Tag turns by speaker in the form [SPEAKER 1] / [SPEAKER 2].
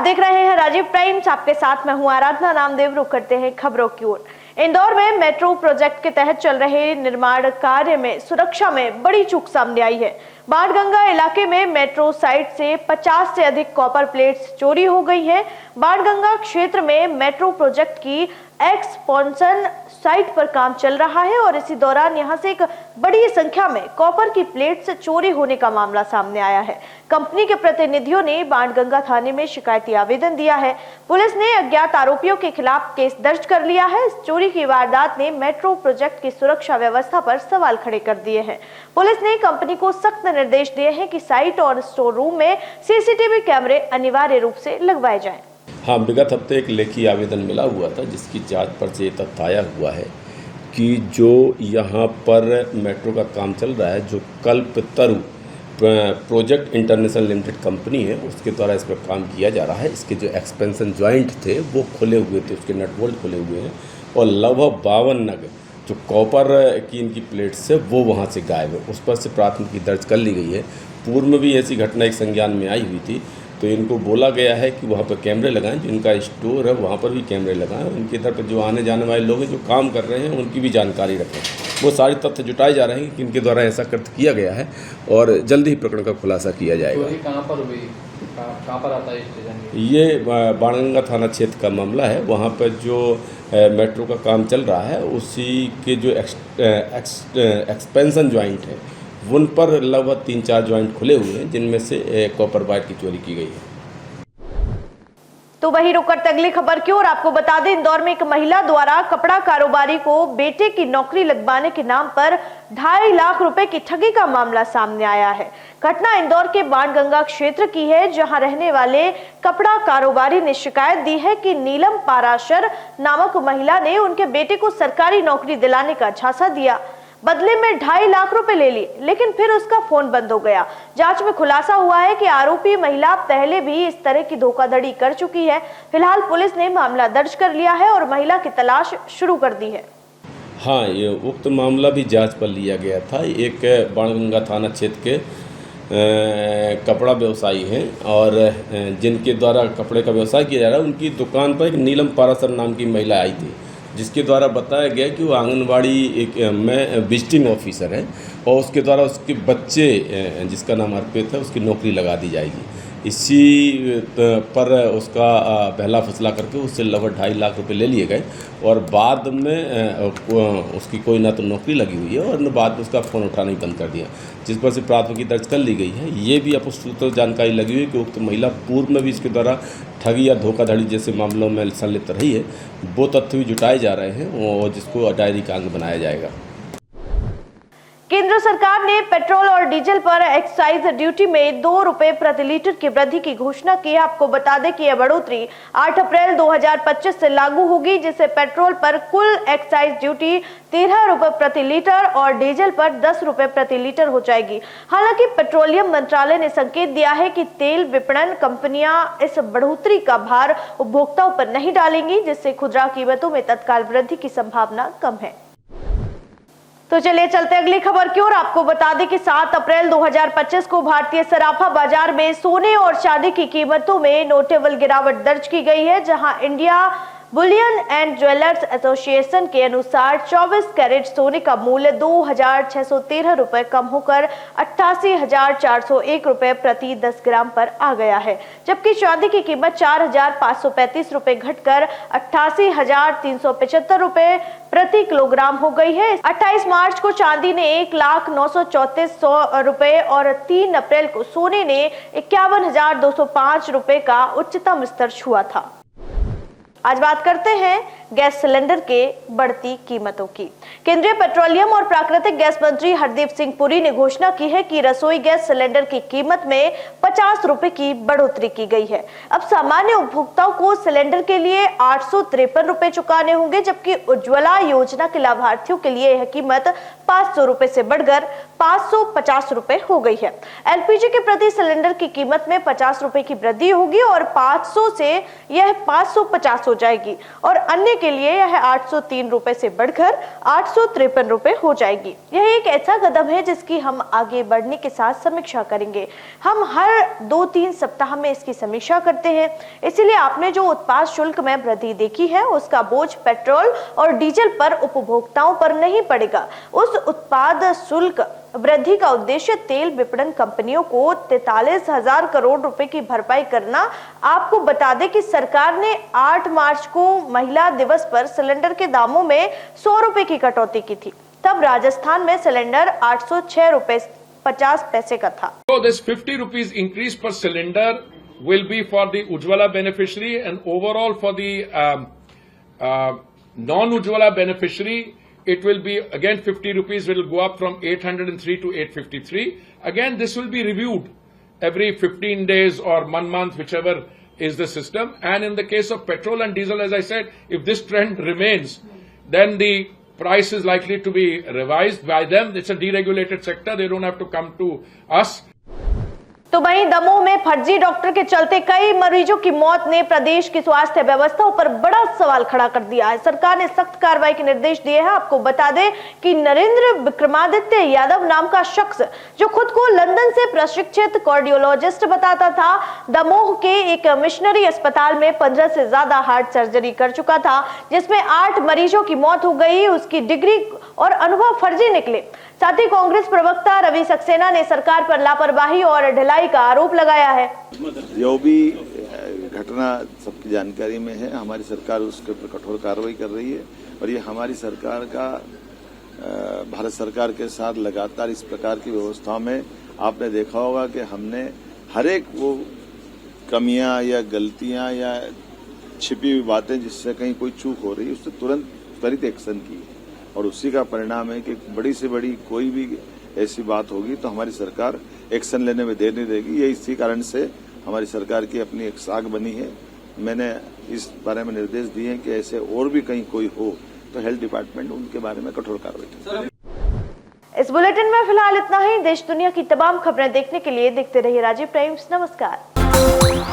[SPEAKER 1] देख रहे हैं राजीव टाइम्स। आपके साथ मैं हूं आराधना नामदेव। रुक करते हैं खबरों की ओर। इंदौर में मेट्रो प्रोजेक्ट के तहत चल रहे निर्माण कार्य में सुरक्षा में बड़ी चूक सामने आई है। बाणगंगा इलाके में मेट्रो साइट से 50 से अधिक कॉपर प्लेट्स चोरी हो गई हैं। बाणगंगा क्षेत्र में मेट्रो प्रोजेक्ट की एक्सपेंशन साइट पर काम चल रहा है और इसी दौरान यहां से एक बड़ी संख्या में कॉपर की प्लेट्स चोरी होने का मामला सामने आया है। कंपनी के प्रतिनिधियों ने बाणगंगा थाने में शिकायती आवेदन दिया है। पुलिस ने अज्ञात आरोपियों के खिलाफ केस दर्ज कर लिया है। इस चोरी की वारदात ने मेट्रो प्रोजेक्ट की सुरक्षा व्यवस्था पर सवाल खड़े कर दिए हैं। पुलिस ने कंपनी को सख्त निर्देश दिए हैं कि साइट और स्टोर रूम में सीसीटीवी कैमरे अनिवार्य रूप से लगवाए जाएं।
[SPEAKER 2] हाँ, विगत हफ्ते एक लेखी आवेदन मिला हुआ था जिसकी जांच पर से तथ्य आया हुआ है कि जो यहाँ पर मेट्रो का काम चल रहा है, जो कल्पतरु प्रोजेक्ट इंटरनेशनल लिमिटेड कंपनी है, उसके द्वारा इस पर काम किया जा रहा है। इसके जो एक्सपेंशन जॉइंट थे वो खुले हुए थे, उसके नट बोल्ट खुले हुए हैं और लगभग 52 नग जो कॉपर की इनकी प्लेट्स है वो वहाँ से गायब है। उस पर से प्राथमिकी दर्ज कर ली गई है। पूर्व में भी ऐसी घटना एक संज्ञान में आई हुई थी, तो इनको बोला गया है कि वहाँ पर कैमरे लगाएं। जो इनका स्टोर है वहाँ पर भी कैमरे लगाएं। उनके इधर पर जो आने जाने वाले लोग हैं, जो काम कर रहे हैं, उनकी भी जानकारी रखें। वो सारे तथ्य जुटाए जा रहे हैं कि इनके द्वारा ऐसा कृत्य किया गया है और जल्द ही प्रकरण का खुलासा किया जाएगा।
[SPEAKER 3] कहाँ पर हुई, कहाँ पर आता है स्टेशन?
[SPEAKER 2] ये बाणगंगा थाना क्षेत्र का मामला है। वहाँ पर जो मेट्रो का काम चल रहा है उसी के जो एक्सपेंशन जॉइंट है उन पर लगभग 3-4 जॉइंट खुले हुए हैं, जिनमें से कॉपर वायर की चोरी की गई है।
[SPEAKER 1] तो वही रुक करते अगली खबर की ओर। आपको बता दें, इंदौर में एक महिला द्वारा कपड़ा कारोबारी को बेटे की नौकरी लगवाने के नाम पर 2.5 लाख रुपए की ठगी का मामला सामने आया है। घटना इंदौर के बाणगंगा क्षेत्र की है, जहां रहने वाले कपड़ा कारोबारी ने शिकायत दी है कि नीलम पाराशर नामक महिला ने उनके बेटे को सरकारी नौकरी दिलाने का झांसा दिया, बदले में 2.5 लाख रुपए ले लिए, लेकिन फिर उसका फोन बंद हो गया। जांच में खुलासा हुआ है कि आरोपी महिला पहले भी इस तरह की धोखाधड़ी कर चुकी है। फिलहाल पुलिस ने मामला दर्ज कर लिया है और महिला की तलाश शुरू कर दी है।
[SPEAKER 2] हाँ, ये उक्त मामला भी जांच पर लिया गया था। एक बाणगंगा थाना क्षेत्र के कपड़ा व्यवसायी हैं और जिनके द्वारा कपड़े का व्यवसाय किया जा रहा है, उनकी दुकान पर एक नीलम पाराशर नाम की महिला आई थी, जिसके द्वारा बताया गया कि वो आंगनवाड़ी में विजिटिंग ऑफिसर है और उसके द्वारा उसके बच्चे जिसका नाम अर्पित है उसकी नौकरी लगा दी जाएगी। इसी पर उसका बहला फुसला करके उससे लगभग 2.5 लाख रुपए ले लिए गए और बाद में उसकी कोई ना तो नौकरी लगी हुई है और न बाद में उसका फ़ोन उठाना ही बंद कर दिया, जिस पर से प्राथमिकी दर्ज कर ली गई है। ये भी अपुष्ट जानकारी लगी हुई है कि उक्त महिला पूर्व में भी इसके द्वारा ठगी या धोखाधड़ी जैसे मामलों में संलिप्त रही है। वो तथ्य भी जुटाए जा रहे हैं और जिसको डायरी का अंग बनाया जाएगा।
[SPEAKER 1] केंद्र सरकार ने पेट्रोल और डीजल पर एक्साइज ड्यूटी में 2 रुपए प्रति लीटर की वृद्धि की घोषणा की है। आपको बता दें कि यह बढ़ोतरी 8 अप्रैल 2025 से लागू होगी, जिससे पेट्रोल पर कुल एक्साइज ड्यूटी 13 रुपए प्रति लीटर और डीजल पर 10 रुपए प्रति लीटर हो जाएगी। हालांकि पेट्रोलियम मंत्रालय ने संकेत दिया है कि तेल विपणन कंपनियां इस बढ़ोतरी का भार उपभोक्ताओं पर नहीं डालेंगी, जिससे खुदरा कीमतों में तत्काल वृद्धि की संभावना कम है। तो चलिए चलते अगली खबर की ओर। आपको बता दें कि 7 अप्रैल 2025 को भारतीय सराफा बाजार में सोने और चांदी की कीमतों में नोटेबल गिरावट दर्ज की गई है, जहां India Boolean and jewellers association के अनुसार 24 कैरेट सोने का मूल्य 2,613 रुपए कम होकर 88,401 रुपए प्रति 10 ग्राम पर आ गया है, जबकि चांदी की कीमत 4,535 रुपए घटकर 88,375 रुपए प्रति किलोग्राम हो गई है। 28 मार्च को चांदी ने 1,934,100 रुपए और 3 अप्रैल को सोने ने 51,205 रुपए का उच्चतम स्तर छुआ था। आज बात करते हैं गैस सिलेंडर के बढ़ती कीमतों की। केंद्रीय पेट्रोलियम और प्राकृतिक गैस मंत्री हरदीप सिंह पुरी ने घोषणा की है कि रसोई गैस सिलेंडर की कीमत में 50 रुपए की बढ़ोतरी की गई है। अब सामान्य उपभोक्ताओं को सिलेंडर के लिए 853 रुपए चुकाने होंगे, जबकि उज्ज्वला योजना के लाभार्थियों के लिए यह कीमत 500 रुपए से बढ़कर 550 रुपए हो गई है। एलपीजी के प्रति सिलेंडर की कीमत में 50 रुपए की वृद्धि होगी और 500 से यह 550 हो जाएगी और अन्य के लिए यह 803 रुपए से बढ़कर 853 रुपए हो जाएगी। यह एक ऐसा कदम है जिसकी हम आगे बढ़ने के साथ समीक्षा करेंगे। हम हर 2-3 सप्ताह में इसकी समीक्षा करते हैं, इसीलिए आपने जो उत्पाद शुल्क में वृद्धि देखी है उसका बोझ पेट्रोल और डीजल पर उपभोक्ताओं पर नहीं पड़ेगा। उस उत्पाद शुल्क वृद्धि का उद्देश्य तेल विपणन कंपनियों को 43,000 करोड़ रुपए की भरपाई करना। आपको बता दें कि सरकार ने 8 मार्च को महिला दिवस पर सिलेंडर के दामों में 100 रुपए की कटौती की थी। तब राजस्थान में सिलेंडर 806 रुपए 50 पैसे का था।
[SPEAKER 4] So this 50 rupees increase per cylinder will be for the Ujjwala beneficiary, and overall for the non-Ujjwala beneficiary, it will be again 50 rupees will go up from 803 to 853. Again, this will be reviewed every 15 days or 1 month, whichever is the system. And in the case of petrol and diesel, as I said, if this trend remains, then the price is likely to be revised by them. It's a deregulated sector. They don't have to come to us.
[SPEAKER 1] तो वहीं दमोह में फर्जी doctor के चलते कई मरीजों की मौत ने प्रदेश की स्वास्थ्य व्यवस्था पर बड़ा सवाल खड़ा कर दिया है। सरकार ने सख्त कार्रवाई के निर्देश दिए हैं। आपको बता दें कि नरेंद्र विक्रमादित्य यादव नाम का शख्स, जो खुद को लंदन से प्रशिक्षित कार्डियोलॉजिस्ट बताता था, दमोह के एक मिशनरी अस्पताल में 15 से ज्यादा हार्ट सर्जरी कर चुका था, जिसमें 8 मरीजों की मौत हो गई। उसकी डिग्री और अनुभव फर्जी निकले। साथ ही कांग्रेस प्रवक्ता रवि सक्सेना ने सरकार पर लापरवाही और ढिलाई का आरोप लगाया है।
[SPEAKER 5] जो भी घटना सबकी जानकारी में है, हमारी सरकार उसके ऊपर कठोर कार्रवाई कर रही है और ये हमारी सरकार का भारत सरकार के साथ लगातार इस प्रकार की व्यवस्थाओं में आपने देखा होगा कि हमने हर एक वो कमियां या गलतियां या छिपी हुई बातें जिससे कहीं कोई चूक हो रही है उससे तुरंत त्वरित एक्शन की और उसी का परिणाम है कि बड़ी से बड़ी कोई भी ऐसी बात होगी तो हमारी सरकार एक्शन लेने में देर नहीं देगी। ये इसी कारण से हमारी सरकार की अपनी एक साख बनी है। मैंने इस बारे में निर्देश दिए हैं कि ऐसे और भी कहीं कोई हो तो हेल्थ डिपार्टमेंट उनके बारे में कठोर कार्रवाई करे।
[SPEAKER 1] इस बुलेटिन में फिलहाल इतना ही। देश दुनिया की तमाम खबरें देखने के लिए देखते रहिए राजीव टाइम्स। नमस्कार।